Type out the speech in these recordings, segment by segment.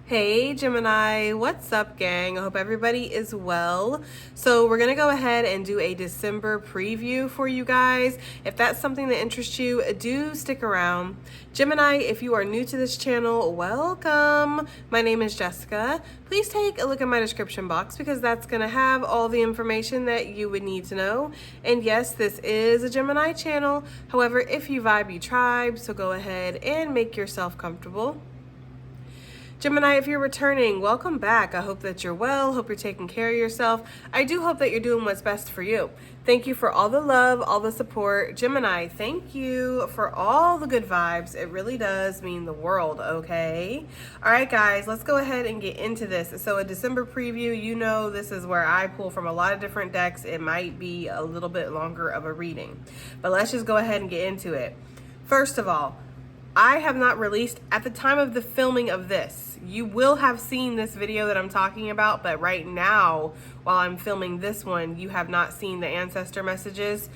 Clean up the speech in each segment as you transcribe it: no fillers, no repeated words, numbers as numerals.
Hey Gemini, what's up gang? I hope everybody is well. So we're gonna go ahead and do a December preview for you guys. If that's something that interests you, do stick around. Gemini, if you are new to this channel, welcome. My name is Jessica. Please take a look at my description box because that's gonna have all the information that you would need to know. And yes, this is a Gemini channel. However, if you vibe, you tribe, so go ahead and make yourself comfortable. Gemini, if you're returning, welcome back. I hope that you're well. Hope you're taking care of yourself. I do hope that you're doing what's best for you. Thank you for all the love, all the support. Gemini, thank you for all the good vibes. It really does mean the world, okay? All right, guys, let's go ahead and get into this. So a December preview, you know this is where I pull from a lot of different decks. It might be a little bit longer of a reading, but let's just go ahead and get into it. First of all, I have not released, at the time of the filming of this, you will have seen this video that I'm talking about, but right now, while I'm filming this one, you have not seen the Ancestor messages.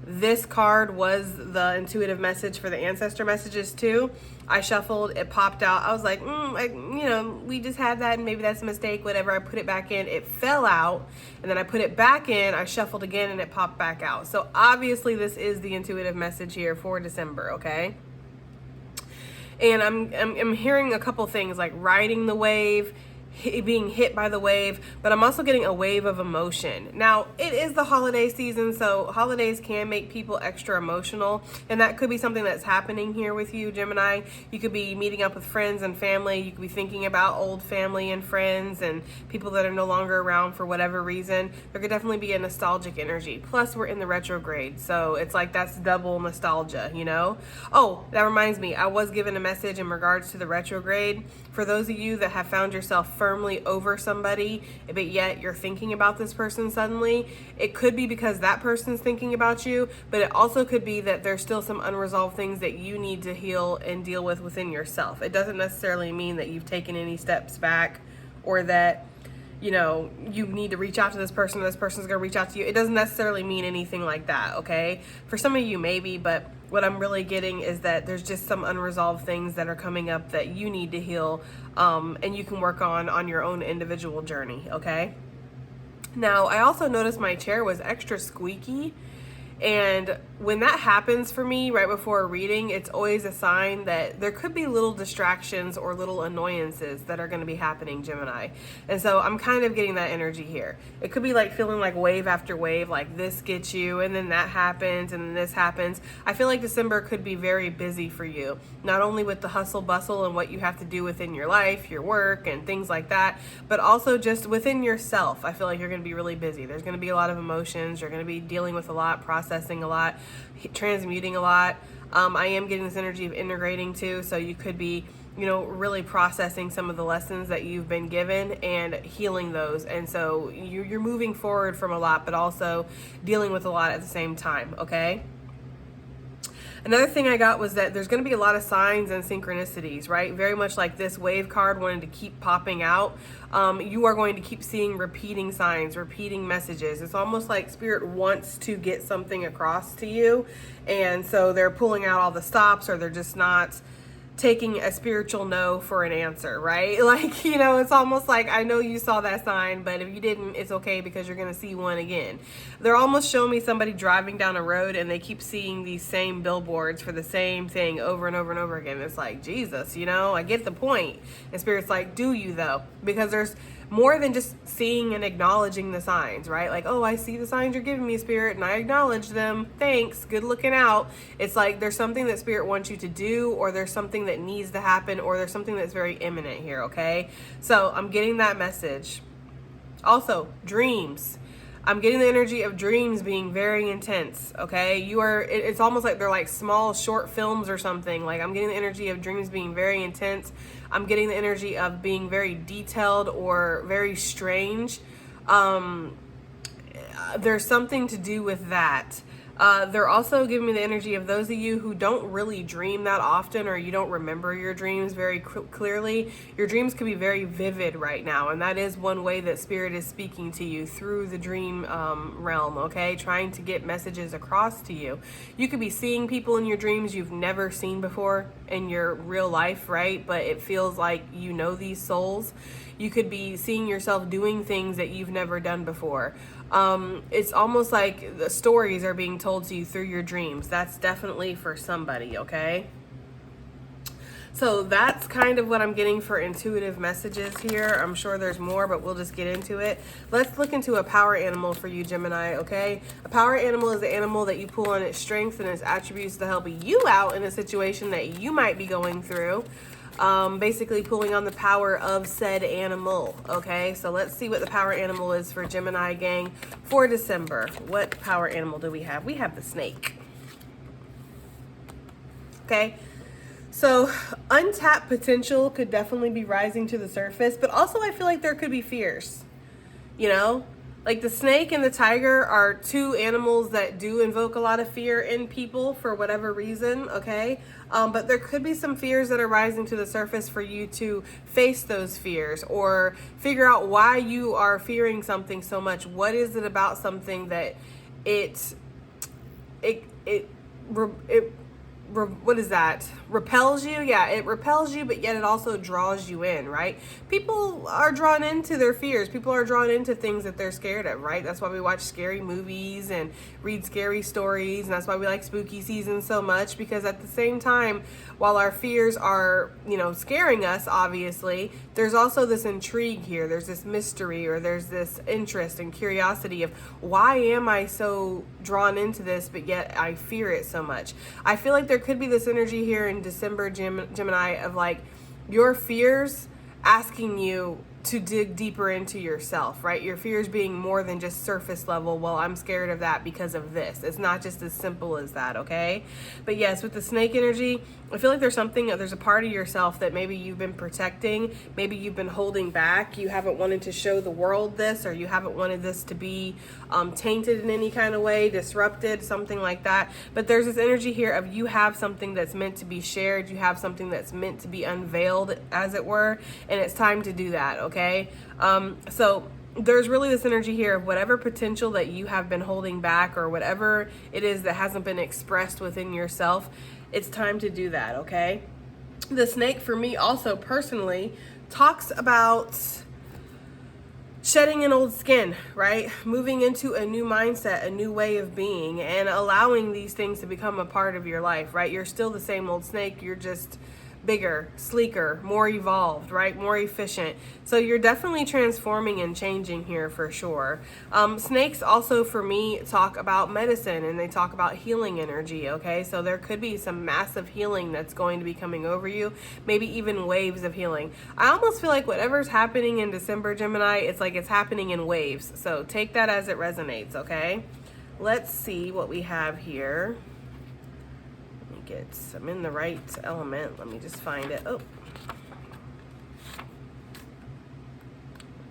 This card was the intuitive message for the Ancestor messages too. I shuffled, it popped out. I was like, we just had that and maybe that's a mistake, whatever. I put it back in, it fell out, and then I put it back in, I shuffled again, and it popped back out. So obviously this is the intuitive message here for December, okay? And I'm hearing a couple things like riding the wave, being hit by the wave, but I'm also getting a wave of emotion. Now, it is the holiday season, so holidays can make people extra emotional, and that could be something that's happening here with you, Gemini. You could be meeting up with friends and family. You could be thinking about old family and friends and people that are no longer around for whatever reason. There could definitely be a nostalgic energy. Plus, we're in the retrograde, so it's like that's double nostalgia, you know? Oh, that reminds me, I was given a message in regards to the retrograde. For those of you that have found yourself firmly over somebody, but yet you're thinking about this person suddenly, it could be because that person's thinking about you, but it also could be that there's still some unresolved things that you need to heal and deal with within yourself. It doesn't necessarily mean that you've taken any steps back or that, you know, you need to reach out to this person or this person's gonna reach out to you. It doesn't necessarily mean anything like that, okay? For some of you, maybe, but what I'm really getting is that there's just some unresolved things that are coming up that you need to heal, and you can work on your own individual journey, okay? Now, I also noticed my chair was extra squeaky, and when that happens for me right before a reading, it's always a sign that there could be little distractions or little annoyances that are going to be happening, Gemini. And so I'm kind of getting that energy here. It could be like feeling like wave after wave, like this gets you and then that happens and then this happens. I feel like December could be very busy for you, not only with the hustle bustle and what you have to do within your life, your work and things like that, but also just within yourself. I feel like you're going to be really busy. There's going to be a lot of emotions. You're going to be dealing with a lot, processing a lot, transmuting a lot. I am getting this energy of integrating too, so you could be, you know, really processing some of the lessons that you've been given and healing those. And so you're moving forward from a lot, but also dealing with a lot at the same time, okay? Another thing I got was that there's going to be a lot of signs and synchronicities, right? Very much like this wave card wanted to keep popping out. You are going to keep seeing repeating signs, repeating messages. It's almost like Spirit wants to get something across to you. And so they're pulling out all the stops, or they're just not taking a spiritual no for an answer, right? Like, you know, it's almost like, I know you saw that sign, but if you didn't, it's okay because you're going to see one again. They're almost showing me somebody driving down a road and they keep seeing these same billboards for the same thing over and over and over again. It's like, Jesus, you know, I get the point. And Spirit's like, do you though? Because there's more than just seeing and acknowledging the signs, right? Like, oh, I see the signs you're giving me, Spirit, and I acknowledge them. Thanks. Good looking out. It's like there's something that Spirit wants you to do, or there's something that needs to happen, or there's something that's very imminent here, okay? So I'm getting that message. Also, dreams. I'm getting the energy of dreams being very intense, okay? It's almost like they're like small short films or something. Like, I'm getting the energy of dreams being very intense. I'm getting the energy of being very detailed or very strange. There's something to do with that. They're also giving me the energy of those of you who don't really dream that often, or you don't remember your dreams very clearly. Your dreams could be very vivid right now, and that is one way that Spirit is speaking to you, through the dream realm, okay? Trying to get messages across to you. You could be seeing people in your dreams you've never seen before in your real life, right? But it feels like you know these souls. You could be seeing yourself doing things that you've never done before. It's almost like the stories are being told to you through your dreams. That's definitely for somebody, okay? So that's kind of what I'm getting for intuitive messages here. I'm sure there's more, but we'll just get into it. Let's look into a power animal for you, Gemini, okay? A power animal is the animal that you pull on its strengths and its attributes to help you out in a situation that you might be going through. Basically pulling on the power of said animal, okay? So let's see what the power animal is for Gemini gang for December. What power animal do we have? We have the snake. Okay, so untapped potential could definitely be rising to the surface, but also I feel like there could be fears, you know? Like the snake and the tiger are two animals that do invoke a lot of fear in people for whatever reason, okay? But there could be some fears that are rising to the surface for you to face those fears, or figure out why you are fearing something so much. What is it about something that what is that? Repels you? Yeah, it repels you, but yet it also draws you in, right? People are drawn into their fears. People are drawn into things that they're scared of, right? That's why we watch scary movies and read scary stories, and that's why we like spooky season so much, because at the same time, while our fears are, you know, scaring us, obviously, there's also this intrigue here. There's this mystery, or there's this interest and curiosity of, why am I so drawn into this, but yet I fear it so much? I feel like there could be this energy here in December, Gemini, of like your fears asking you to dig deeper into yourself, right? Your fears being more than just surface level. Well, I'm scared of that because of this. It's not just as simple as that, okay? But yes, with the snake energy, I feel like there's a part of yourself that maybe you've been protecting, maybe you've been holding back. You haven't wanted to show the world this, or you haven't wanted this to be tainted in any kind of way, disrupted, something like that. But there's this energy here of you have something that's meant to be shared. You have something that's meant to be unveiled, as it were, and it's time to do that, okay? So there's really this energy here of whatever potential that you have been holding back, or whatever it is that hasn't been expressed within yourself. It's time to do that, okay? The snake, for me also personally, talks about shedding an old skin, right? Moving into a new mindset, a new way of being, and allowing these things to become a part of your life, right? You're still the same old snake. You're just bigger, sleeker, more evolved, right? More efficient. So you're definitely transforming and changing here for sure. Snakes also, for me, talk about medicine, and they talk about healing energy, okay? So there could be some massive healing that's going to be coming over you, maybe even waves of healing. I almost feel like whatever's happening in December, Gemini, it's like it's happening in waves. So take that as it resonates, okay? Let's see what we have here. I'm in the right element. Let me just find it. Oh,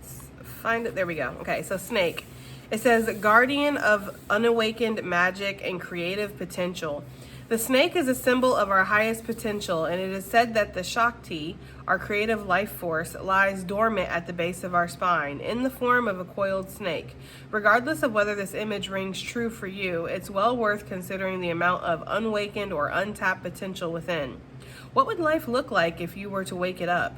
let's find it. There we go. Okay, so snake. It says guardian of unawakened magic and creative potential. The snake is a symbol of our highest potential, and it is said that the Shakti, our creative life force, lies dormant at the base of our spine in the form of a coiled snake. Regardless of whether this image rings true for you, it's well worth considering the amount of unawakened or untapped potential within. What would life look like if you were to wake it up?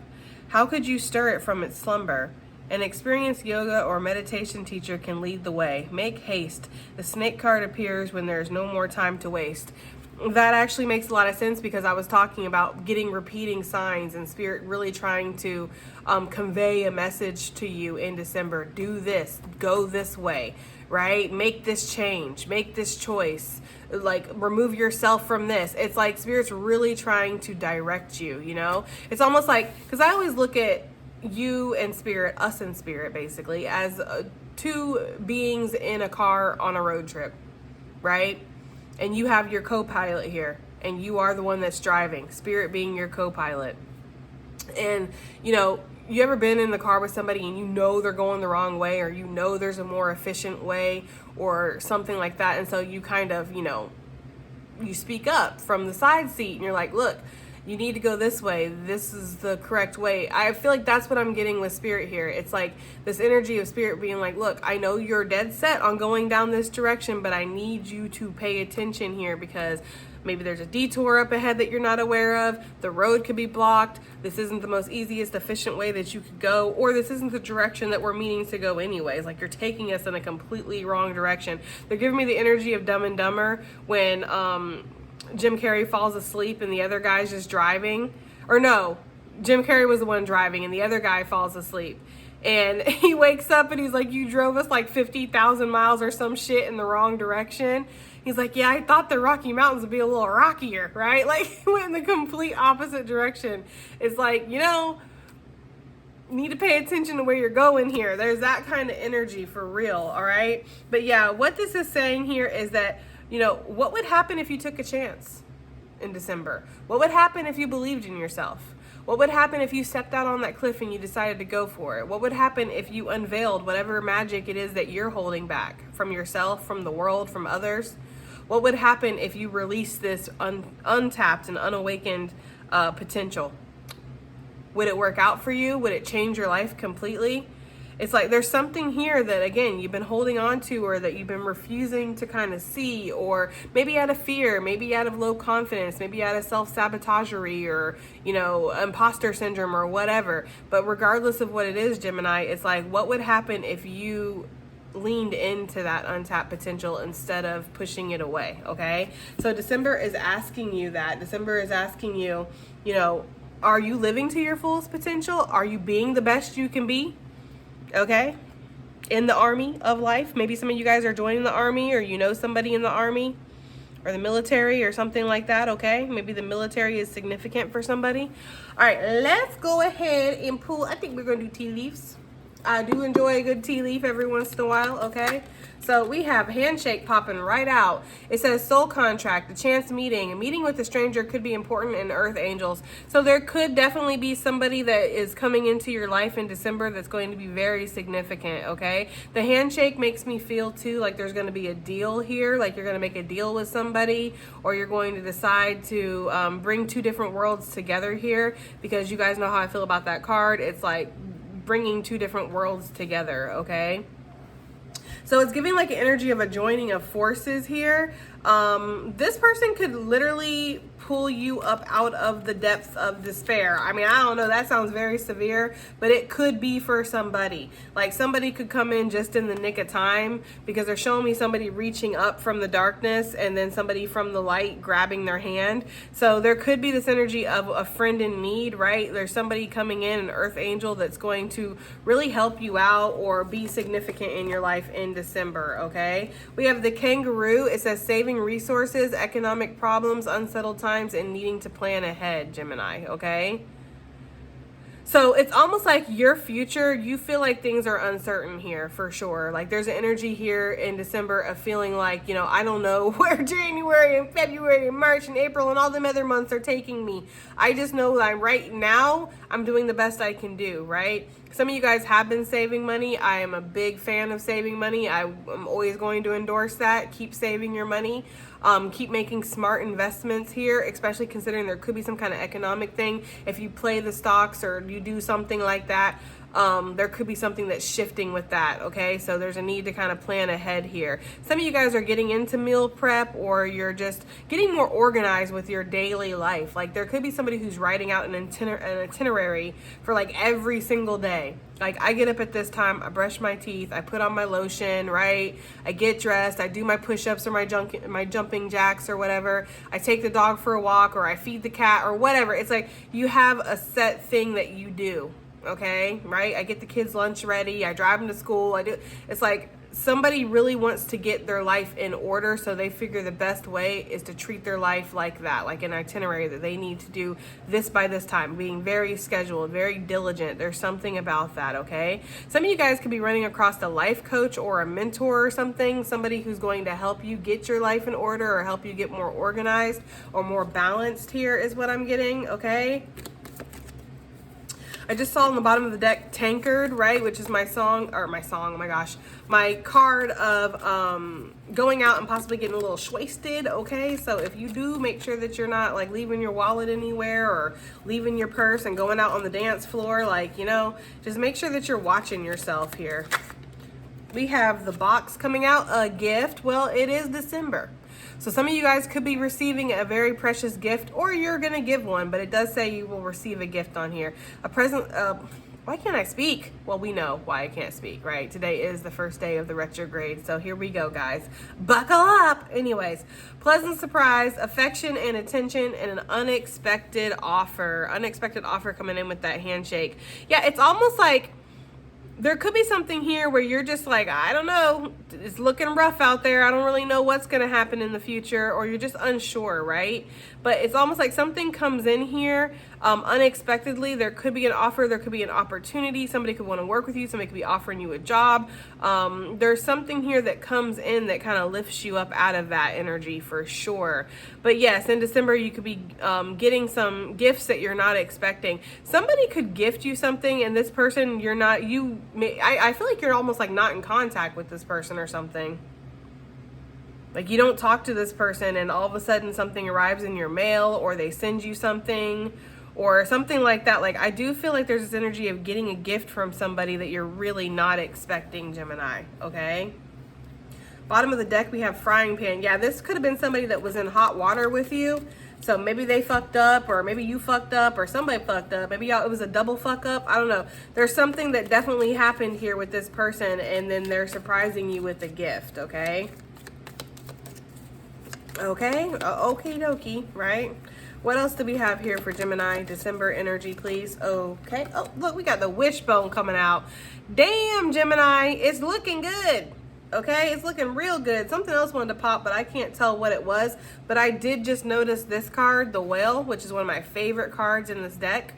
How could you stir it from its slumber? An experienced yoga or meditation teacher can lead the way. Make haste. The snake card appears when there is no more time to waste. That actually makes a lot of sense, because I was talking about getting repeating signs and Spirit really trying to convey a message to you in December. Do this, go this way, right? Make this change, make this choice, like remove yourself from this. It's like Spirit's really trying to direct you, you know? It's almost like, because I always look at you and Spirit, us and Spirit basically, as two beings in a car on a road trip, right? And you have your co-pilot here, and you are the one that's driving, Spirit being your co-pilot. And, you know, you ever been in the car with somebody and you know they're going the wrong way, or you know there's a more efficient way or something like that, and so you kind of, you know, you speak up from the side seat and you're like, look, you need to go this way. This is the correct way. I feel like that's what I'm getting with Spirit here. It's like this energy of Spirit being like, look, I know you're dead set on going down this direction, but I need you to pay attention here because maybe there's a detour up ahead that you're not aware of. The road could be blocked. This isn't the most easiest, efficient way that you could go, or this isn't the direction that we're meaning to go anyways. Like, you're taking us in a completely wrong direction. They're giving me the energy of Dumb and Dumber when Jim Carrey falls asleep and the other guy's just driving. Or no, Jim Carrey was the one driving and the other guy falls asleep. And he wakes up and he's like, you drove us like 50,000 miles or some shit in the wrong direction. He's like, yeah, I thought the Rocky Mountains would be a little rockier, right? Like, he went in the complete opposite direction. It's like, you know, you need to pay attention to where you're going here. There's that kind of energy for real, all right? But yeah, what this is saying here is that, you know, what would happen if you took a chance in December? What would happen if you believed in yourself? What would happen if you stepped out on that cliff and you decided to go for it? What would happen if you unveiled whatever magic it is that you're holding back from yourself, from the world, from others? What would happen if you released this untapped and unawakened potential? Would it work out for you? Would it change your life completely? It's like there's something here that, again, you've been holding on to, or that you've been refusing to kind of see, or maybe out of fear, maybe out of low confidence, maybe out of self-sabotagery, or, you know, imposter syndrome or whatever. But regardless of what it is, Gemini, it's like, what would happen if you leaned into that untapped potential instead of pushing it away? Okay, so December is asking you that. December is asking you, you know, are you living to your fullest potential? Are you being the best you can be? Okay, in the army of life. Maybe some of you guys are joining the army, or you know somebody in the army or the military or something like that. Okay, maybe the military is significant for somebody. All right, let's go ahead and pull. I think we're gonna do tea leaves. I do enjoy a good tea leaf every once in a while. Okay, so we have handshake popping right out. It says soul contract, a chance meeting. A meeting with a stranger could be important in Earth Angels. So there could definitely be somebody that is coming into your life in December that's going to be very significant, okay? The handshake makes me feel too like there's going to be a deal here, like you're going to make a deal with somebody, or you're going to decide to bring two different worlds together here, because you guys know how I feel about that card. It's like bringing two different worlds together, okay? So it's giving like an energy of a joining of forces here. This person could literally pull you up out of the depths of despair. I mean, I don't know, that sounds very severe, but it could be for somebody. Like, somebody could come in just in the nick of time, because they're showing me somebody reaching up from the darkness and then somebody from the light grabbing their hand. So there could be this energy of a friend in need, right? There's somebody coming in, an earth angel, that's going to really help you out or be significant in your life in December, okay? We have the kangaroo. It says saving resources, economic problems, unsettled times, and needing to plan ahead, Gemini, okay? So it's almost like your future, you feel like things are uncertain here for sure. Like, there's an energy here in December of feeling like, you know, I don't know where January and February and March and April and all them other months are taking me. I just know that right now I'm doing the best I can do, right? Some of you guys have been saving money. I am a big fan of saving money. I'm always going to endorse that. Keep saving your money. Keep making smart investments here, especially considering there could be some kind of economic thing. If you play the stocks or you do something like that, there could be something that's shifting with that, okay? So there's a need to kind of plan ahead here. Some of you guys are getting into meal prep, or you're just getting more organized with your daily life. Like, there could be somebody who's writing out an itinerary for like every single day. Like, I get up at this time, I brush my teeth, I put on my lotion, right? I get dressed, I do my push-ups or my jumping jacks or whatever. I take the dog for a walk, or I feed the cat, or whatever. It's like you have a set thing that you do, okay? Right? I get the kids' lunch ready, I drive them to school, it's like somebody really wants to get their life in order, so they figure the best way is to treat their life like that, like an itinerary that they need to do this by this time, being very scheduled, very diligent. There's something about that, okay? Some of you guys could be running across a life coach or a mentor or something, somebody who's going to help you get your life in order or help you get more organized or more balanced here is what I'm getting, okay? Some of you guys I just saw on the bottom of the deck Tankard, right, which is my song, oh my gosh, my card of going out and possibly getting a little shwasted, okay? So if you do, make sure that you're not like leaving your wallet anywhere or leaving your purse and going out on the dance floor, like, you know, just make sure that you're watching yourself here. We have the box coming out, a gift. Well, it is December. So some of you guys could be receiving a very precious gift, or you're going to give one, but it does say you will receive a gift on here. A present, why can't I speak? Well, we know why I can't speak, right? Today is the first day of the retrograde, so here we go, guys. Buckle up! Anyways, pleasant surprise, affection and attention, and an unexpected offer. Unexpected offer coming in with that handshake. Yeah, it's almost like there could be something here where you're just like, I don't know, it's looking rough out there. I don't really know what's going to happen in the future, or you're just unsure, right? But it's almost like something comes in here unexpectedly. There could be an offer. There could be an opportunity. Somebody could want to work with you. Somebody could be offering you a job. There's something here that comes in that kind of lifts you up out of that energy for sure. But yes, in December, you could be getting some gifts that you're not expecting. Somebody could gift you something, and this person, you're not, I feel like you're almost like not in contact with this person or something. Like you don't talk to this person and all of a sudden something arrives in your mail, or they send you something or something like that. Like I do feel like there's this energy of getting a gift from somebody that you're really not expecting, Gemini, okay? Bottom of the deck, we have frying pan. Yeah, this could have been somebody that was in hot water with you. So maybe they fucked up, or maybe you fucked up, or somebody fucked up. Maybe it was a double fuck up. I don't know. There's something that definitely happened here with this person, and then they're surprising you with a gift, okay? Okay, okie dokie, right? What else do we have here for Gemini? December energy, please. Okay. Oh, look, we got the wishbone coming out. Damn, Gemini, it's looking good. Okay, it's looking real good. Something else wanted to pop, but I can't tell what it was. But I did just notice this card, the whale, which is one of my favorite cards in this deck.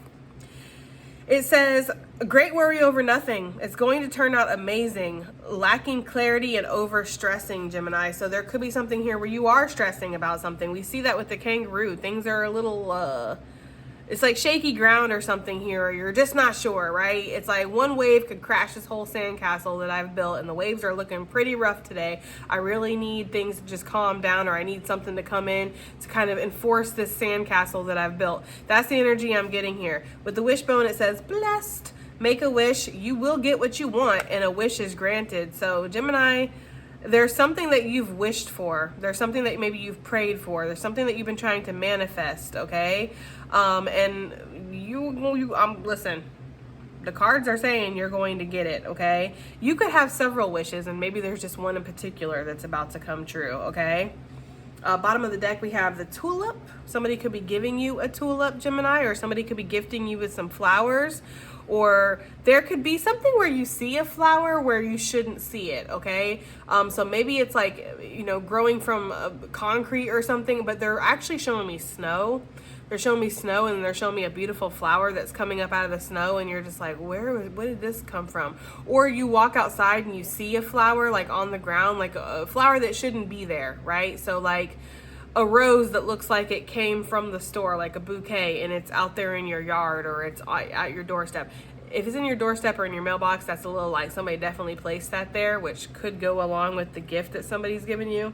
It says, great worry over nothing. It's going to turn out amazing. Lacking clarity and over-stressing, Gemini. So there could be something here where you are stressing about something. We see that with the kangaroo. Things are a little, it's like shaky ground or something here, or you're just not sure, right? It's like one wave could crash this whole sandcastle that I've built, and the waves are looking pretty rough today. I really need things to just calm down, or I need something to come in to kind of enforce this sandcastle that I've built. That's the energy I'm getting here. With the wishbone, it says, blessed. Make a wish. You will get what you want, and a wish is granted. So, Gemini, there's something that you've wished for. There's something that maybe you've prayed for. There's something that you've been trying to manifest, okay? And listen, the cards are saying you're going to get it, okay? You could have several wishes, and maybe there's just one in particular that's about to come true, okay? Bottom of the deck, we have the tulip. Somebody could be giving you a tulip, Gemini, or somebody could be gifting you with some flowers. Or there could be something where you see a flower where you shouldn't see it, okay? So maybe it's like, you know, growing from concrete or something, but they're actually showing me snow. They're showing me snow, and they're showing me a beautiful flower that's coming up out of the snow, and you're just like, where did this come from? Or you walk outside and you see a flower like on the ground, like a flower that shouldn't be there, right? So like a rose that looks like it came from the store, like a bouquet, and it's out there in your yard, or it's at your doorstep. If it's in your doorstep or in your mailbox, that's a little like somebody definitely placed that there, which could go along with the gift that somebody's given you.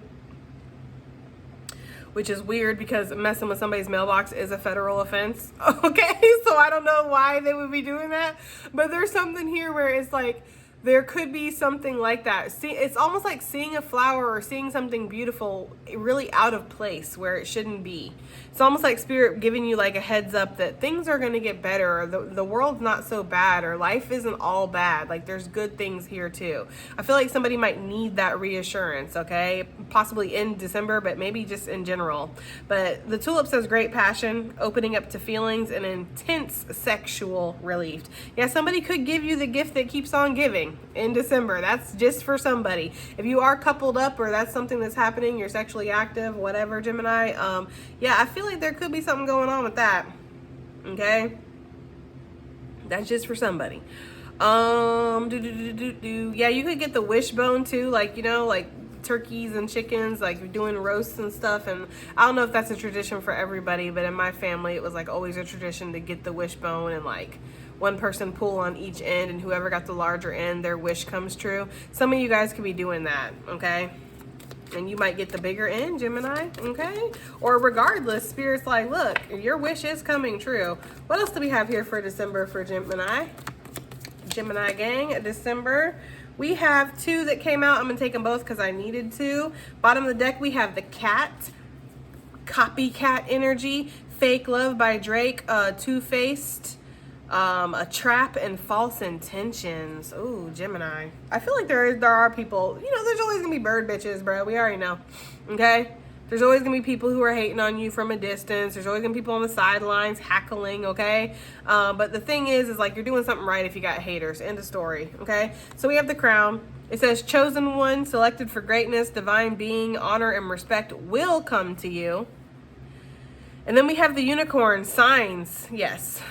Which is weird because messing with somebody's mailbox is a federal offense. Okay, so I don't know why they would be doing that. But there's something here where it's like, there could be something like that. See, it's almost like seeing a flower or seeing something beautiful really out of place where it shouldn't be. It's almost like Spirit giving you like a heads up that things are going to get better, or the world's not so bad, or life isn't all bad. Like there's good things here too. I feel like somebody might need that reassurance, okay? Possibly in December, but maybe just in general. But the tulip says great passion, opening up to feelings, and intense sexual relief. Yeah, somebody could give you the gift that keeps on giving in December. That's just for somebody. If you are coupled up, or that's something that's happening, you're sexually active, whatever, Gemini, yeah, I feel like there could be something going on with that, okay? That's just for somebody. Yeah, you could get the wishbone too, like, you know, like turkeys and chickens, like you're doing roasts and stuff. And I don't know if that's a tradition for everybody, but in my family, it was like always a tradition to get the wishbone and like one person pull on each end, and whoever got the larger end, their wish comes true. Some of you guys could be doing that, okay? And you might get the bigger end, Gemini, okay? Or regardless, Spirit's like, look, your wish is coming true. What else do we have here for December for Gemini? Gemini gang, December. We have two that came out. I'm going to take them both because I needed to. Bottom of the deck, we have the cat, copycat energy, fake love by Drake, two-faced, a trap, and false intentions. Ooh, Gemini. I feel like there are people, you know, there's always gonna be bird bitches, bro. We already know, okay? There's always gonna be people who are hating on you from a distance. There's always gonna be people on the sidelines hackling, okay? But the thing is like, you're doing something right if you got haters. End of story, okay? So we have the crown. It says, chosen one, selected for greatness, divine being, honor and respect will come to you. And then we have the unicorn, signs, yes.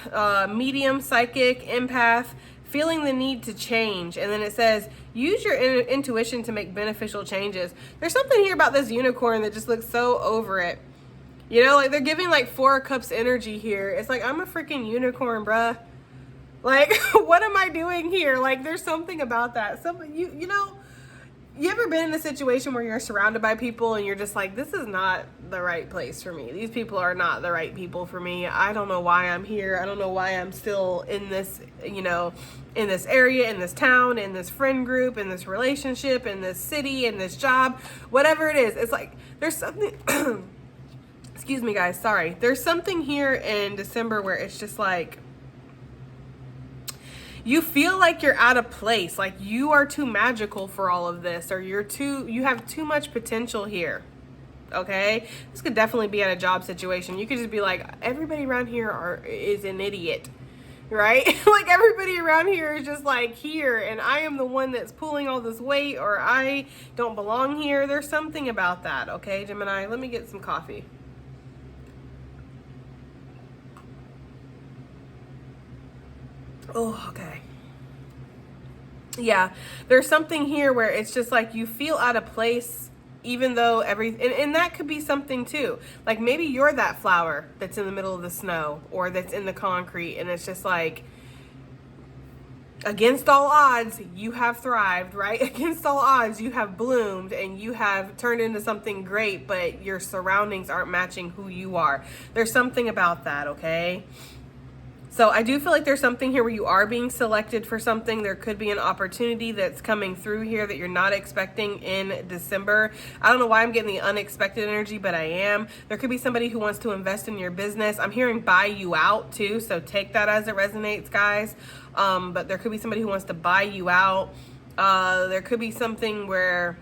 Medium, psychic, empath, feeling the need to change. And then it says, use your intuition to make beneficial changes. There's something here about this unicorn that just looks so over it. You know, like they're giving like 4 of Cups energy here. It's like, I'm a freaking unicorn, bruh. Like, what am I doing here? Like, there's something about that. Something, you know, you ever been in a situation where you're surrounded by people and you're just like, this is not the right place for me. These people are not the right people for me. I don't know why I'm here. I don't know why I'm still in this, you know, in this area, in this town, in this friend group, in this relationship, in this city, in this job, whatever it is. It's like, there's something, excuse me guys, sorry. There's something here in December where it's just like, you feel like you're out of place, like you are too magical for all of this, or you have too much potential here, okay? This could definitely be at a job situation. You could just be like, everybody around here is an idiot, right? Like everybody around here is just like here, and I am the one that's pulling all this weight, or I don't belong here. There's something about that, okay, Gemini? Let me get some coffee. Oh, okay. Yeah, there's something here where it's just like you feel out of place, even though and that could be something too. Like maybe you're that flower that's in the middle of the snow or that's in the concrete, and it's just like, against all odds, you have thrived, right? Against all odds, you have bloomed and you have turned into something great, but your surroundings aren't matching who you are. There's something about that, okay? So I do feel like there's something here where you are being selected for something. There could be an opportunity that's coming through here that you're not expecting in December. I don't know why I'm getting the unexpected energy, but I am. There could be somebody who wants to invest in your business. I'm hearing buy you out too, so take that as it resonates, guys. But there could be somebody who wants to buy you out. There could be something where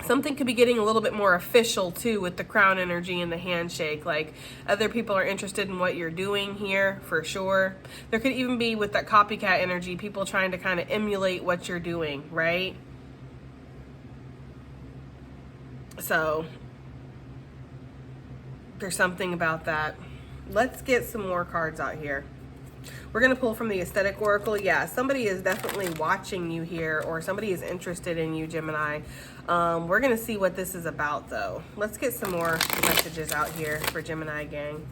something could be getting a little bit more official too with the crown energy and the handshake. Like other people are interested in what you're doing here for sure. There could even be with that copycat energy, people trying to kind of emulate what you're doing, right? So there's something about that. Let's get some more cards out here. We're going to pull from the Aesthetic Oracle. Yeah, somebody is definitely watching you here, or somebody is interested in you, Gemini. We're going to see what this is about, though. Let's get some more messages out here for Gemini gang.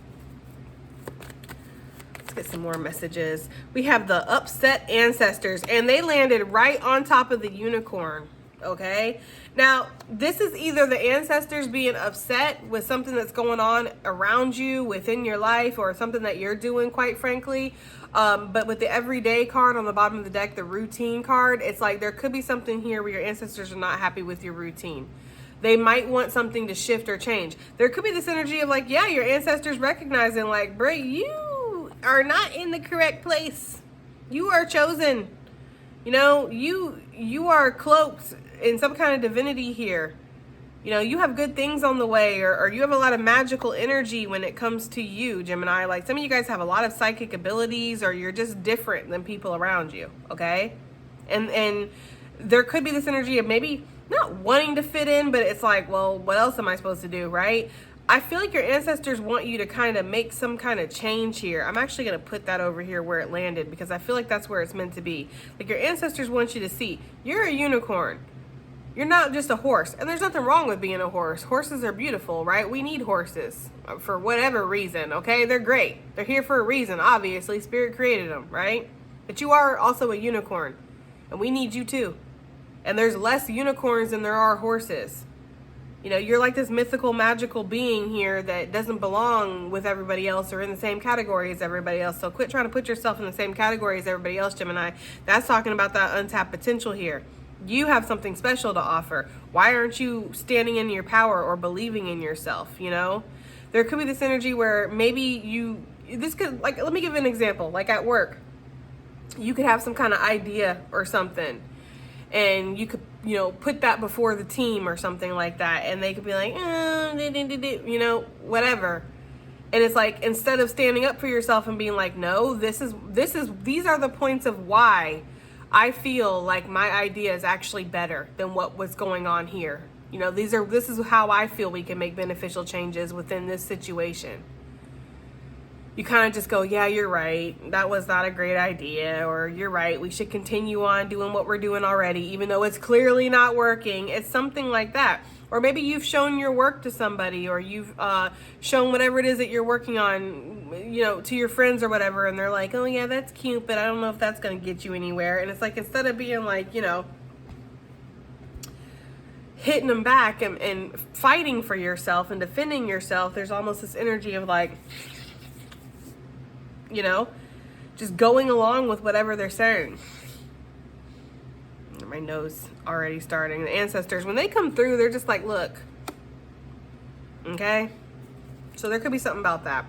Let's get some more messages. We have the upset ancestors, and they landed right on top of the unicorn. Okay, now this is either the ancestors being upset with something that's going on around you within your life, or something that you're doing, quite frankly. But with the everyday card on the bottom of the deck, the routine card, it's like there could be something here where your ancestors are not happy with your routine. They might want something to shift or change. There could be this energy of like, yeah, your ancestors recognizing like, bro, you are not in the correct place. You are chosen. You know, you are cloaked in some kind of divinity here. You know, you have good things on the way, or you have a lot of magical energy when it comes to you, Gemini. Like some of you guys have a lot of psychic abilities, or you're just different than people around you, okay? And there could be this energy of maybe not wanting to fit in, but it's like, well, what else am I supposed to do, right? I feel like your ancestors want you to kind of make some kind of change here. I'm actually going to put that over here where it landed, because I feel like that's where it's meant to be. Like your ancestors want you to see, you're a unicorn. You're not just a horse. And there's nothing wrong with being a horse. Horses are beautiful, right? We need horses for whatever reason, okay? They're great. They're here for a reason, obviously. Spirit created them, right? But you are also a unicorn. And we need you too. And there's less unicorns than there are horses. You know, you're like this mythical, magical being here that doesn't belong with everybody else or in the same category as everybody else. So quit trying to put yourself in the same category as everybody else, Gemini. That's talking about that untapped potential here. You have something special to offer. Why aren't you standing in your power or believing in yourself, you know? There could be this energy where maybe this could, like, let me give you an example. Like at work, you could have some kind of idea or something. And you could, you know, put that before the team or something like that. And they could be like, you know, whatever. And it's like, instead of standing up for yourself and being like, no, these are the points of why I feel like my idea is actually better than what was going on here. You know, this is how I feel we can make beneficial changes within this situation. You kind of just go, yeah, you're right. That was not a great idea. Or you're right. We should continue on doing what we're doing already, even though it's clearly not working. It's something like that. Or maybe you've shown your work to somebody, or you've shown whatever it is that you're working on, you know, to your friends or whatever. And they're like, oh yeah, that's cute, but I don't know if that's going to get you anywhere. And it's like, instead of being like, you know, hitting them back and fighting for yourself and defending yourself, there's almost this energy of like, you know, just going along with whatever they're saying. My nose already starting. The ancestors, when they come through, they're just like, look. Okay? So there could be something about that.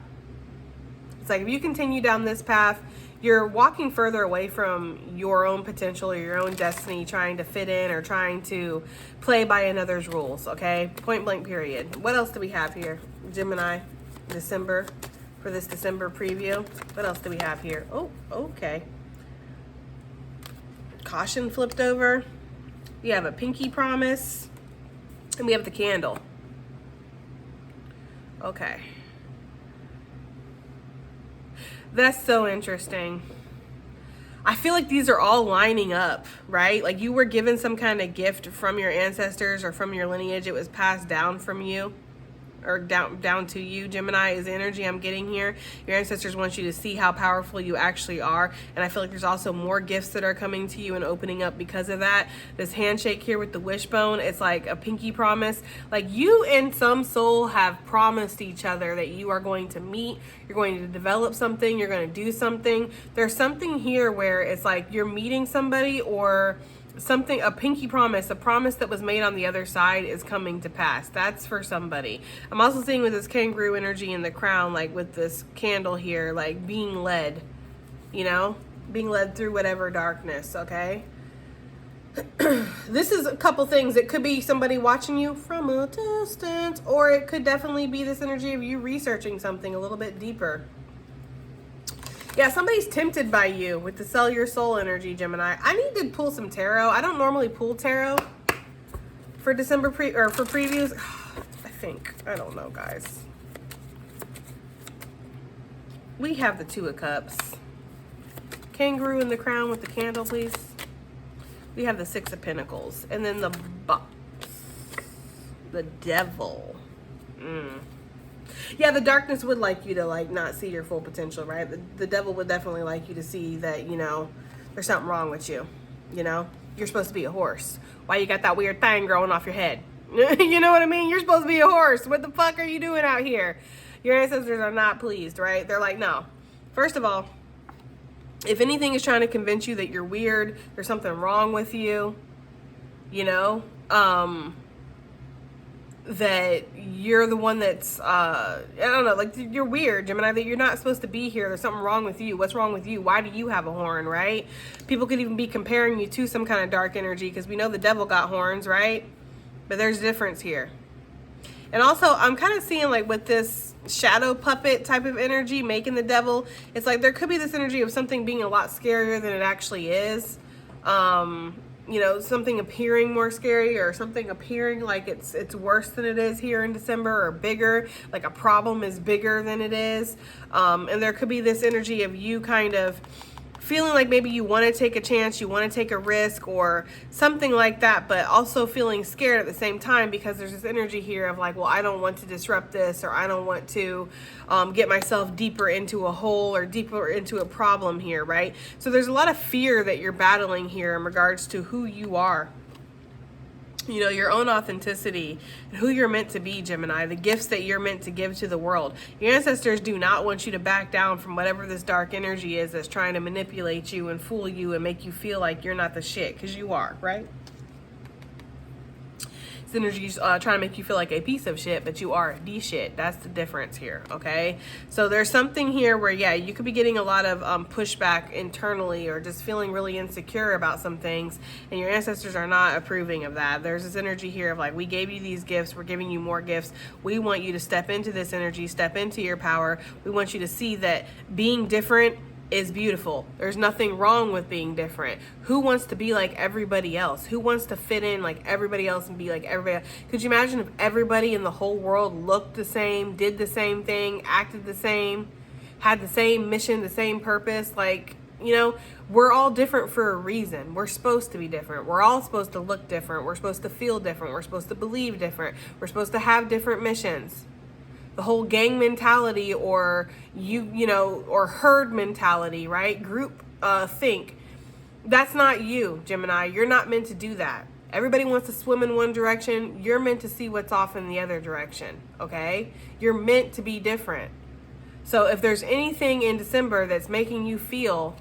It's like, if you continue down this path, you're walking further away from your own potential or your own destiny, trying to fit in or trying to play by another's rules, okay? Point blank period. What else do we have here? Gemini, December. For this December preview. What else do we have here? Oh, okay. Caution flipped over. We have a pinky promise. And we have the candle. Okay. That's so interesting. I feel like these are all lining up, right? Like you were given some kind of gift from your ancestors or from your lineage. It was passed down from you. Or down to you, Gemini, is the energy I'm getting here. Your ancestors want you to see how powerful you actually are. And I feel like there's also more gifts that are coming to you and opening up because of that. This handshake here with the wishbone, it's like a pinky promise. Like you and some soul have promised each other that you are going to meet, you're going to develop something, you're going to do something. There's something here where it's like you're meeting somebody or something, a pinky promise, a promise that was made on the other side is coming to pass. That's for somebody. I'm also seeing with this kangaroo energy in the crown, like with this candle here, like being led, you know, being led through whatever darkness, okay? This is a couple things. It could be somebody watching you from a distance, or it could definitely be this energy of you researching something a little bit deeper. Yeah, somebody's tempted by you with the sell your soul energy, Gemini. I need to pull some tarot. I don't normally pull tarot for December for previews. I think. I don't know, guys. We have the Two of Cups. Kangaroo in the crown with the candle, please. We have the Six of Pentacles. And then the box. The Devil. Yeah, the darkness would like you to like not see your full potential, right? The devil would definitely like you to see that, you know, there's something wrong with you. You know, you're supposed to be a horse. Why you got that weird thing growing off your head? You know what I mean? You're supposed to be a horse. What the fuck are you doing out here? Your ancestors are not pleased, right? They're like, no. First of all, if anything is trying to convince you that you're weird, there's something wrong with you, you know, that you're the one that's, I don't know, like you're weird, Gemini, that you're not supposed to be here. There's something wrong with you. What's wrong with you? Why do you have a horn, right? People could even be comparing you to some kind of dark energy because we know the devil got horns, right? But there's a difference here. And also, I'm kind of seeing like with this shadow puppet type of energy making the devil, it's like there could be this energy of something being a lot scarier than it actually is. You know, something appearing more scary or something appearing like it's worse than it is here in December, or bigger, like a problem is bigger than it is. And there could be this energy of you kind of feeling like maybe you want to take a chance, you want to take a risk or something like that, but also feeling scared at the same time because there's this energy here of like, well, I don't want to disrupt this, or I don't want to get myself deeper into a hole or deeper into a problem here, right? So there's a lot of fear that you're battling here in regards to who you are. You know, your own authenticity, who you're meant to be, Gemini, the gifts that you're meant to give to the world. Your ancestors do not want you to back down from whatever this dark energy is that's trying to manipulate you and fool you and make you feel like you're not the shit, because you are, right? Energy's trying to make you feel like a piece of shit, but you are the shit. That's the difference here, okay? So there's something here where, yeah, you could be getting a lot of pushback internally, or just feeling really insecure about some things, and your ancestors are not approving of that. There's this energy here of like, we gave you these gifts, we're giving you more gifts. We want you to step into this energy, step into your power. We want you to see that being different is beautiful. There's nothing wrong with being different. Who wants to be like everybody else? Who wants to fit in like everybody else and be like everybody else? Could you imagine if everybody in the whole world looked the same, did the same thing, acted the same, had the same mission, the same purpose? Like, you know, we're all different for a reason. We're supposed to be different. We're all supposed to look different. We're supposed to feel different. We're supposed to believe different. We're supposed to have different missions. The whole gang mentality, or you know, or herd mentality, right? Group think. That's not you, Gemini. You're not meant to do that. Everybody wants to swim in one direction. You're meant to see what's off in the other direction, okay? You're meant to be different. So if there's anything in December that's making you feel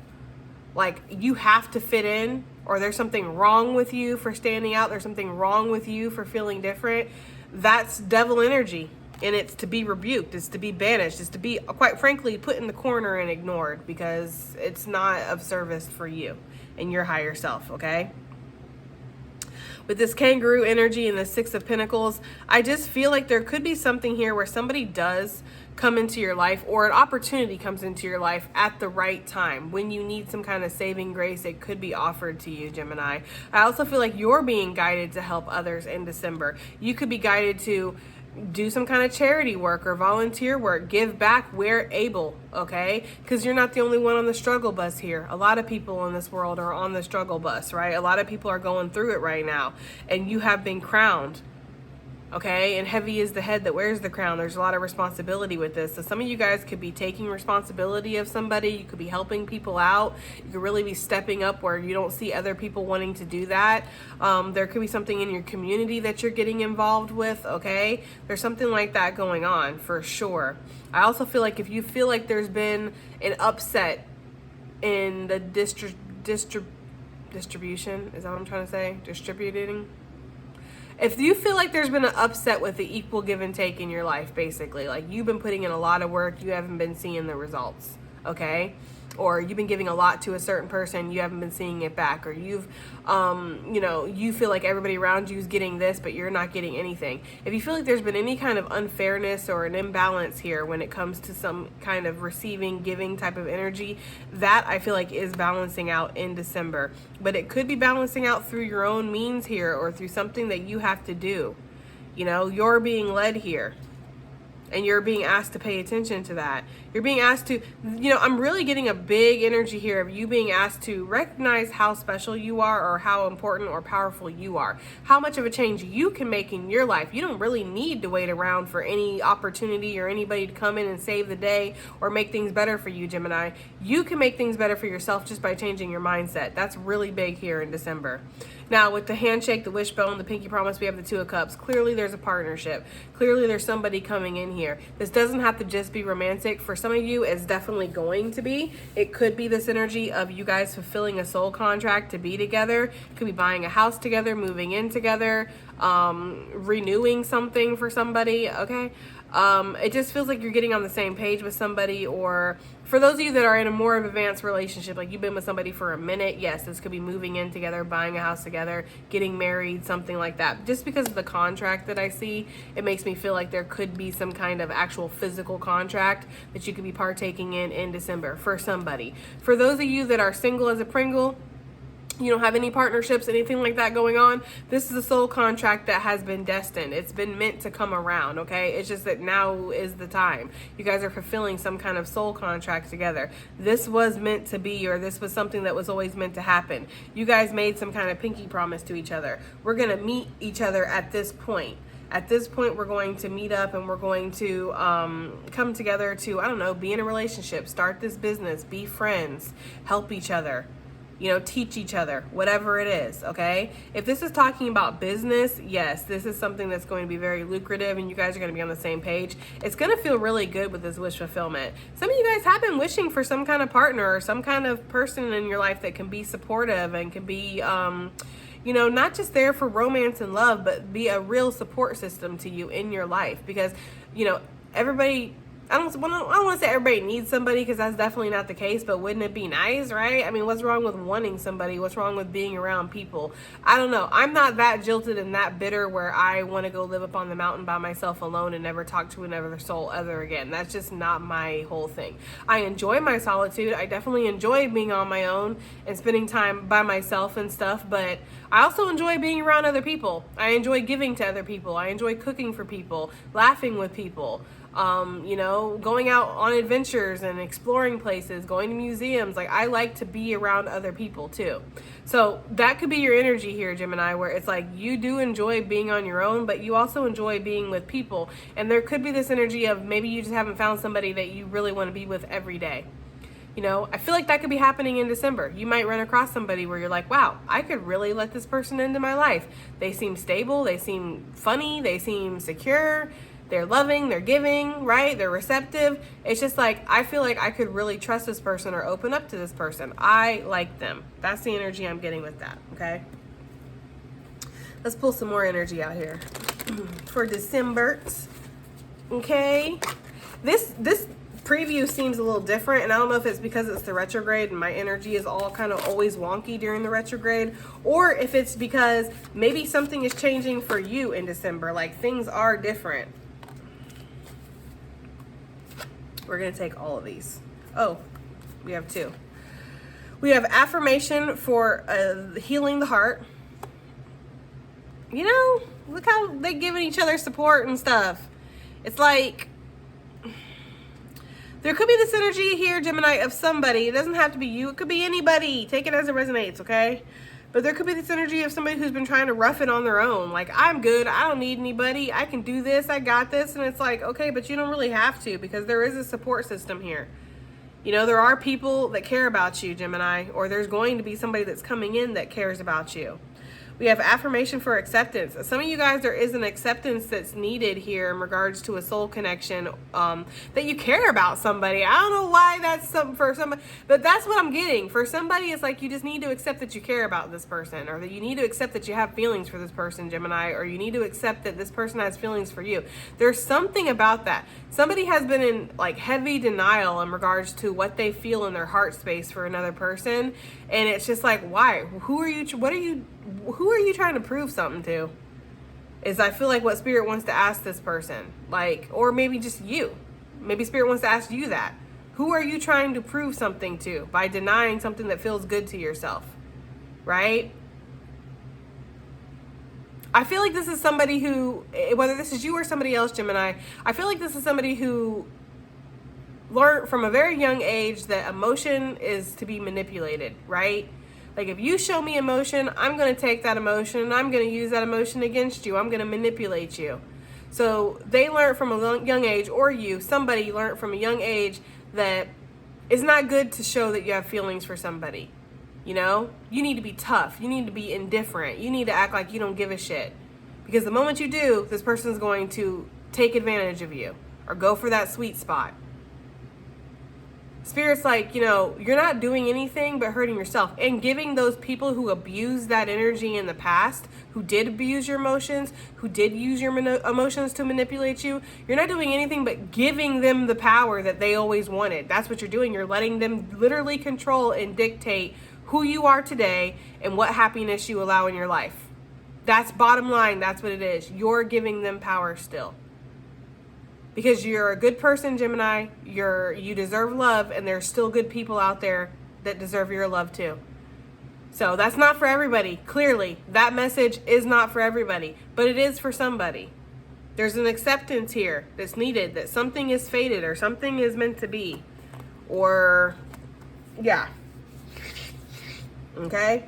like you have to fit in, or there's something wrong with you for standing out, there's something wrong with you for feeling different, that's devil energy. And it's to be rebuked, it's to be banished, it's to be, quite frankly, put in the corner and ignored, because it's not of service for you and your higher self, okay? With this kangaroo energy and the Six of Pentacles, I just feel like there could be something here where somebody does come into your life, or an opportunity comes into your life at the right time. When you need some kind of saving grace, it could be offered to you, Gemini. I also feel like you're being guided to help others in December. You could be guided to do some kind of charity work or volunteer work, give back where able, okay? Because you're not the only one on the struggle bus here. A lot of people in this world are on the struggle bus, right? A lot of people are going through it right now, and you have been crowned, okay? And heavy is the head that wears the crown. There's a lot of responsibility with this. So some of you guys could be taking responsibility of somebody. You could be helping people out. You could really be stepping up where you don't see other people wanting to do that. There could be something in your community that you're getting involved with, okay? There's something like that going on for sure. I also feel like if you feel like there's been an upset in the distribution, is that what I'm trying to say? Distributing? If you feel like there's been an upset with the equal give and take in your life, basically, like you've been putting in a lot of work, you haven't been seeing the results, okay? Or you've been giving a lot to a certain person, you haven't been seeing it back, or you've, you know, you feel like everybody around you is getting this, but you're not getting anything. If you feel like there's been any kind of unfairness or an imbalance here when it comes to some kind of receiving, giving type of energy, that I feel like is balancing out in December. But it could be balancing out through your own means here, or through something that you have to do. You know, you're being led here, and you're being asked to pay attention to that. You're being asked to, you know, I'm really getting a big energy here of you being asked to recognize how special you are, or how important or powerful you are. How much of a change you can make in your life. You don't really need to wait around for any opportunity or anybody to come in and save the day or make things better for you, Gemini. You can make things better for yourself just by changing your mindset. That's really big here in December. Now, with the handshake, the wishbone, the pinky promise, we have the Two of Cups. Clearly, there's a partnership. Clearly, there's somebody coming in here. This doesn't have to just be romantic. For some of you, it's definitely going to be. It could be this energy of you guys fulfilling a soul contract to be together. It could be buying a house together, moving in together, renewing something for somebody, okay? It just feels like you're getting on the same page with somebody. Or for those of you that are in a more of advanced relationship, like you've been with somebody for a minute, yes, this could be moving in together, buying a house together, getting married, something like that. Just because of the contract that I see, it makes me feel like there could be some kind of actual physical contract that you could be partaking in December for somebody. For those of you that are single as a Pringle, you don't have any partnerships, anything like that going on, this is a soul contract that has been destined. It's been meant to come around, okay? It's just that now is the time. You guys are fulfilling some kind of soul contract together. This was meant to be, or this was something that was always meant to happen. You guys made some kind of pinky promise to each other. We're going to meet each other at this point. At this point, we're going to meet up and we're going to come together to, I don't know, be in a relationship, start this business, be friends, help each other. You know, teach each other, whatever it is, okay? If this is talking about business, yes, this is something that's going to be very lucrative and you guys are going to be on the same page. It's going to feel really good with this wish fulfillment. Some of you guys have been wishing for some kind of partner or some kind of person in your life that can be supportive and can be, you know, not just there for romance and love, but be a real support system to you in your life. Because, you know, everybody... I don't want to say everybody needs somebody, because that's definitely not the case, but wouldn't it be nice, right? I mean, what's wrong with wanting somebody? What's wrong with being around people? I don't know. I'm not that jilted and that bitter where I want to go live up on the mountain by myself alone and never talk to another soul ever again. That's just not my whole thing. I enjoy my solitude. I definitely enjoy being on my own and spending time by myself and stuff, but I also enjoy being around other people. I enjoy giving to other people. I enjoy cooking for people, laughing with people. You know, going out on adventures and exploring places, going to museums. Like, I like to be around other people too. So that could be your energy here, Gemini, where it's like you do enjoy being on your own, but you also enjoy being with people. And there could be this energy of maybe you just haven't found somebody that you really want to be with every day. You know, I feel like that could be happening in December. You might run across somebody where you're like, wow, I could really let this person into my life. They seem stable. They seem funny. They seem secure. They're loving, they're giving, right? They're receptive. It's just like, I feel like I could really trust this person or open up to this person. I like them. That's the energy I'm getting with that, okay? Let's pull some more energy out here for December, okay? This preview seems a little different, and I don't know if it's because it's the retrograde and my energy is all kind of always wonky during the retrograde, or if it's because maybe something is changing for you in December, like things are different. We're going to take all of these. Oh, we have two. We have affirmation for healing the heart. You know, look how they're giving each other support and stuff. It's like, there could be this energy here, Gemini, of somebody. It doesn't have to be you. It could be anybody. Take it as it resonates, okay? But there could be this energy of somebody who's been trying to rough it on their own. Like, I'm good. I don't need anybody. I can do this. I got this. And it's like, okay, but you don't really have to, because there is a support system here. You know, there are people that care about you, Gemini, or there's going to be somebody that's coming in that cares about you. We have affirmation for acceptance. Some of you guys, there is an acceptance that's needed here in regards to a soul connection, that you care about somebody. I don't know why that's something for somebody, but that's what I'm getting. For somebody, it's like you just need to accept that you care about this person, or that you need to accept that you have feelings for this person, Gemini, or you need to accept that this person has feelings for you. There's something about that. Somebody has been in like heavy denial in regards to what they feel in their heart space for another person. And it's just like, why? Who are you trying to prove something to? Is, I feel like, what Spirit wants to ask this person. Like, or maybe just you. Maybe Spirit wants to ask you that. Who are you trying to prove something to by denying something that feels good to yourself? Right? I feel like this is somebody who, whether this is you or somebody else, Gemini, I feel like this is somebody who learned from a very young age that emotion is to be manipulated, right? Like, if you show me emotion, I'm going to take that emotion and I'm going to use that emotion against you. I'm going to manipulate you. So they learned from a young age, or somebody learned from a young age that it's not good to show that you have feelings for somebody. You know, you need to be tough. You need to be indifferent. You need to act like you don't give a shit. Because the moment you do, this person's going to take advantage of you or go for that sweet spot. Spirit's like, you know, you're not doing anything but hurting yourself, and giving those people who abused that energy in the past, who did abuse your emotions, who did use your emotions to manipulate you, you're not doing anything but giving them the power that they always wanted. That's what you're doing. You're letting them literally control and dictate who you are today and what happiness you allow in your life. That's bottom line. That's what it is. You're giving them power still. Because you're a good person, Gemini. You deserve love, and there's still good people out there that deserve your love too. So that's not for everybody. Clearly, that message is not for everybody, but it is for somebody. There's an acceptance here that's needed, that something is fated or something is meant to be. Or, yeah. Okay?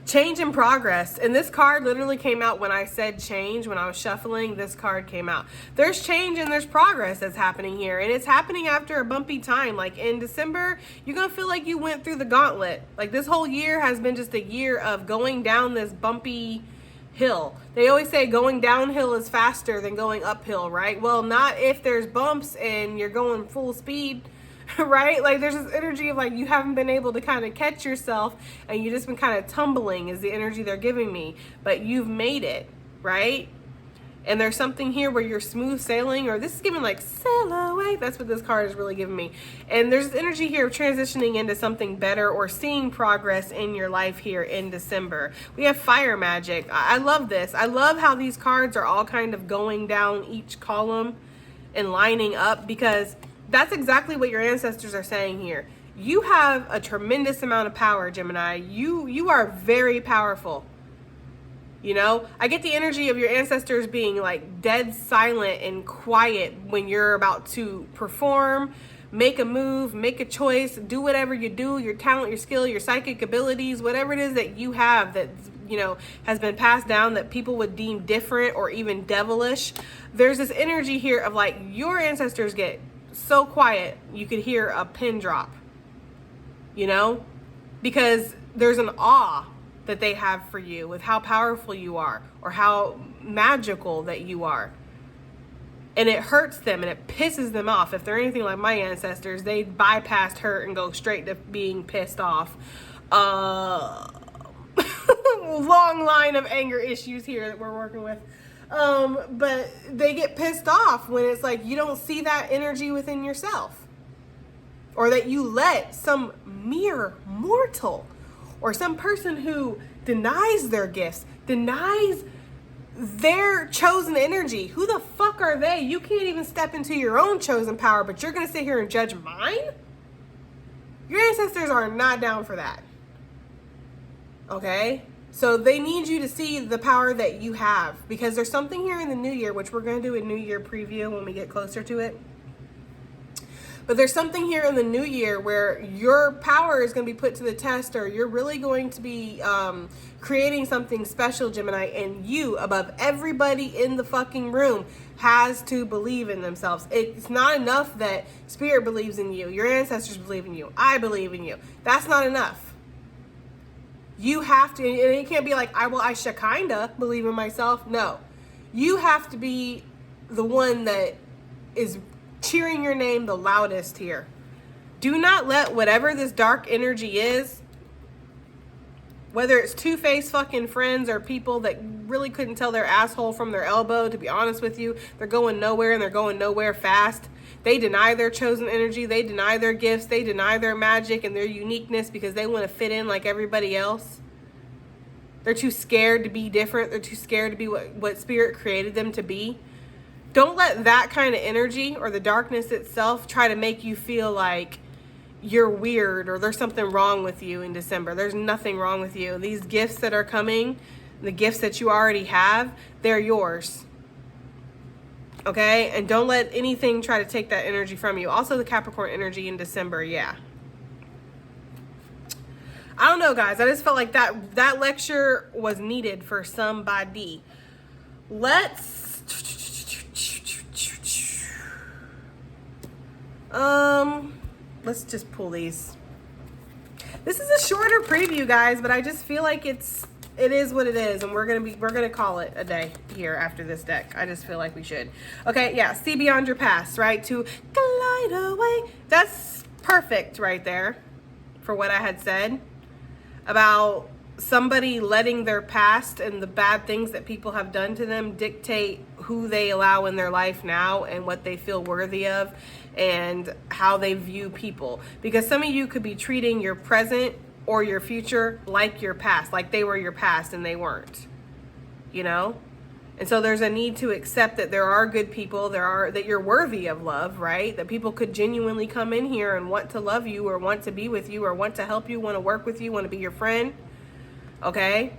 Change in progress. And this card literally came out when I said change. When I was shuffling, this card came out. There's change and there's progress that's happening here. And it's happening after a bumpy time. Like in December, you're going to feel like you went through the gauntlet. Like this whole year has been just a year of going down this bumpy hill. They always say going downhill is faster than going uphill, right? Well, not if there's bumps and you're going full speed. Right? Like there's this energy of like you haven't been able to kind of catch yourself and you just been kind of tumbling is the energy they're giving me, but you've made it, right? And there's something here where you're smooth sailing, or this is giving like sail away. That's what this card is really giving me. And there's this energy here of transitioning into something better or seeing progress in your life here in December. We have fire magic. I love this. I love how these cards are all kind of going down each column and lining up, because that's exactly what your ancestors are saying here. You have a tremendous amount of power, Gemini. You are very powerful. You know, I get the energy of your ancestors being like dead silent and quiet when you're about to perform, make a move, make a choice, do whatever you do, your talent, your skill, your psychic abilities, whatever it is that you have that, you know, has been passed down that people would deem different or even devilish. There's this energy here of like your ancestors get so quiet you could hear a pin drop, you know, because there's an awe that they have for you with how powerful you are or how magical that you are. And it hurts them and it pisses them off. If they're anything like my ancestors, they bypassed hurt and go straight to being pissed off. Long line of anger issues here that we're working with. But they get pissed off when it's like you don't see that energy within yourself, or that you let some mere mortal or some person who denies their gifts, denies their chosen energy. Who the fuck are they? You can't even step into your own chosen power, but you're going to sit here and judge mine? Your ancestors are not down for that. Okay? So they need you to see the power that you have, because there's something here in the new year, which we're going to do a new year preview when we get closer to it. But there's something here in the new year where your power is going to be put to the test, or you're really going to be creating something special, Gemini, and you, above everybody in the fucking room, has to believe in themselves. It's not enough that Spirit believes in you, your ancestors believe in you, I believe in you. That's not enough. You have to, and it can't be like, I should kinda believe in myself. No. You have to be the one that is cheering your name the loudest here. Do not let whatever this dark energy is, whether it's two-faced fucking friends or people that really couldn't tell their asshole from their elbow, to be honest with you, they're going nowhere and they're going nowhere fast. They deny their chosen energy, they deny their gifts, they deny their magic and their uniqueness because they want to fit in like everybody else. They're too scared to be different. They're too scared to be what Spirit created them to be. Don't let that kind of energy or the darkness itself try to make you feel like you're weird or there's something wrong with you in December. There's nothing wrong with you. These gifts that are coming, the gifts that you already have, they're yours. Okay? And don't let anything try to take that energy from you. Also, the Capricorn energy in December, yeah. I don't know, guys. I just felt like that lecture was needed for somebody. Let's just pull these. This is a shorter preview, guys, but I just feel like it is what it is, and we're gonna call it a day here after this deck. I just feel like we should. Okay, yeah, see beyond your past, right? To glide away. That's perfect right there for what I had said about somebody letting their past and the bad things that people have done to them dictate who they allow in their life now and what they feel worthy of and how they view people. Because some of you could be treating your present or your future like your past, like they were your past and they weren't, you know? And so there's a need to accept that there are good people, that you're worthy of love, right? That people could genuinely come in here and want to love you or want to be with you or want to help you, want to work with you, want to be your friend. Okay?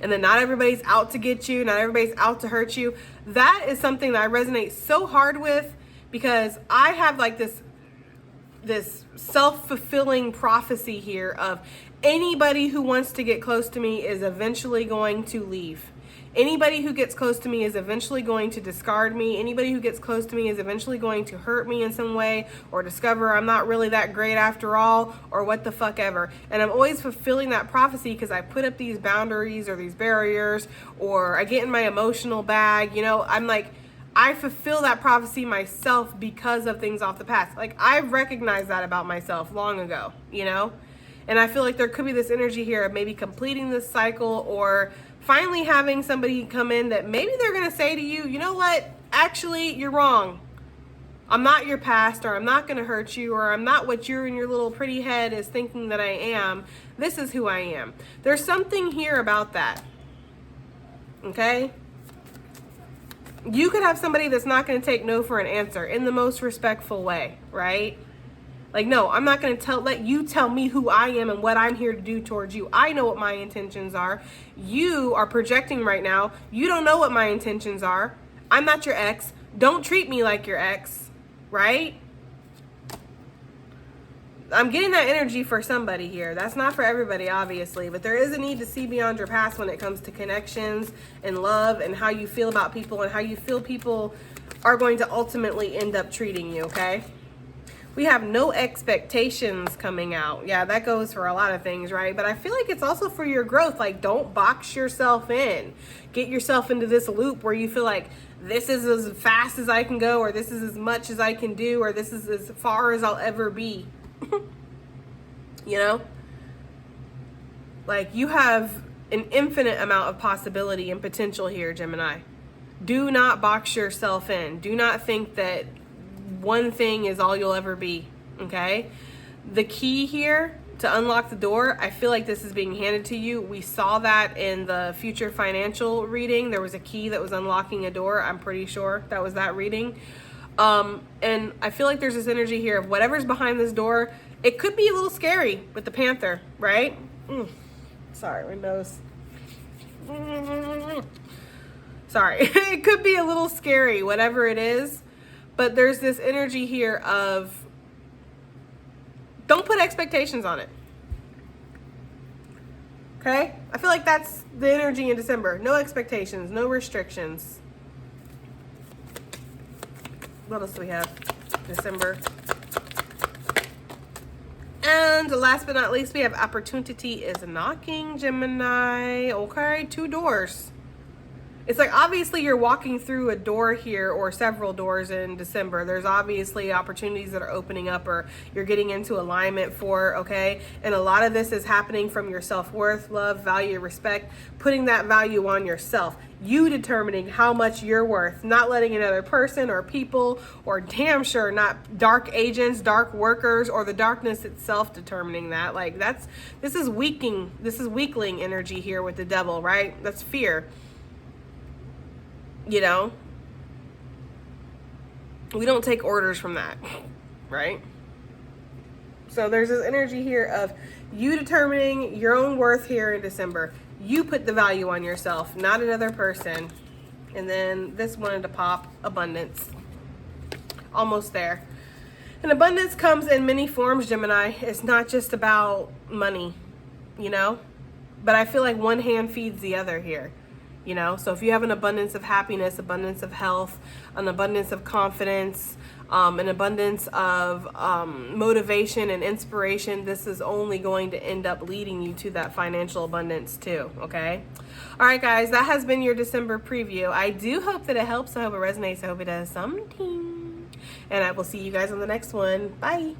And then not everybody's out to get you, not everybody's out to hurt you. That is something that I resonate so hard with, because I have like this self-fulfilling prophecy here of anybody who wants to get close to me is eventually going to leave. Anybody who gets close to me is eventually going to discard me. Anybody who gets close to me is eventually going to hurt me in some way or discover I'm not really that great after all, or what the fuck ever. And I'm always fulfilling that prophecy because I put up these boundaries or these barriers, or I get in my emotional bag. You know, I'm like, I fulfill that prophecy myself because of things off the past. Like, I recognized that about myself long ago, you know? And I feel like there could be this energy here of maybe completing this cycle, or finally having somebody come in that maybe they're going to say to you, you know what, actually, you're wrong. I'm not your past, or I'm not going to hurt you, or I'm not what you're in your little pretty head is thinking that I am. This is who I am. There's something here about that. Okay? You could have somebody that's not going to take no for an answer in the most respectful way, right? Like, no, I'm not going to let you tell me who I am and what I'm here to do towards you. I know what my intentions are. You are projecting right now. You don't know what my intentions are. I'm not your ex. Don't treat me like your ex, right? I'm getting that energy for somebody here. That's not for everybody, obviously, but there is a need to see beyond your past when it comes to connections and love and how you feel about people and how you feel people are going to ultimately end up treating you, okay? We have no expectations coming out. Yeah, that goes for a lot of things, right? But I feel like it's also for your growth. Like, don't box yourself in. Get yourself into this loop where you feel like this is as fast as I can go, or this is as much as I can do, or this is as far as I'll ever be. You know? Like, you have an infinite amount of possibility and potential here, Gemini. Do not box yourself in. Do not think that one thing is all you'll ever be, okay? The key here to unlock the door, I feel like this is being handed to you. We saw that in the future financial reading. There was a key that was unlocking a door. I'm pretty sure that was that reading. And I feel like there's this energy here of whatever's behind this door. It could be a little scary with the panther, right? Sorry, my nose. Sorry. It could be a little scary, whatever it is. But there's this energy here of don't put expectations on it. Okay? I feel like that's the energy in December. No expectations, no restrictions. What else do we have? December. And last but not least, we have opportunity is knocking, Gemini. Okay, 2 doors. It's like, obviously you're walking through a door here, or several doors in December. There's obviously opportunities that are opening up, or you're getting into alignment for, okay? And a lot of this is happening from your self-worth, love, value, respect, putting that value on yourself. You determining how much you're worth, not letting another person or people, or damn sure not dark agents, dark workers, or the darkness itself determining that. Like, this is weakling energy here with the devil, right? That's fear. You know, we don't take orders from that, right? So there's this energy here of you determining your own worth here in December. You put the value on yourself, not another person. And then this wanted to pop, abundance. Almost there. And abundance comes in many forms, Gemini. It's not just about money, you know? But I feel like one hand feeds the other here. You know, so if you have an abundance of happiness, abundance of health, an abundance of confidence, an abundance of motivation and inspiration, this is only going to end up leading you to that financial abundance too, okay? All right, guys, that has been your December preview. I do hope that it helps. I hope it resonates. I hope it does something. And I will see you guys on the next one. Bye.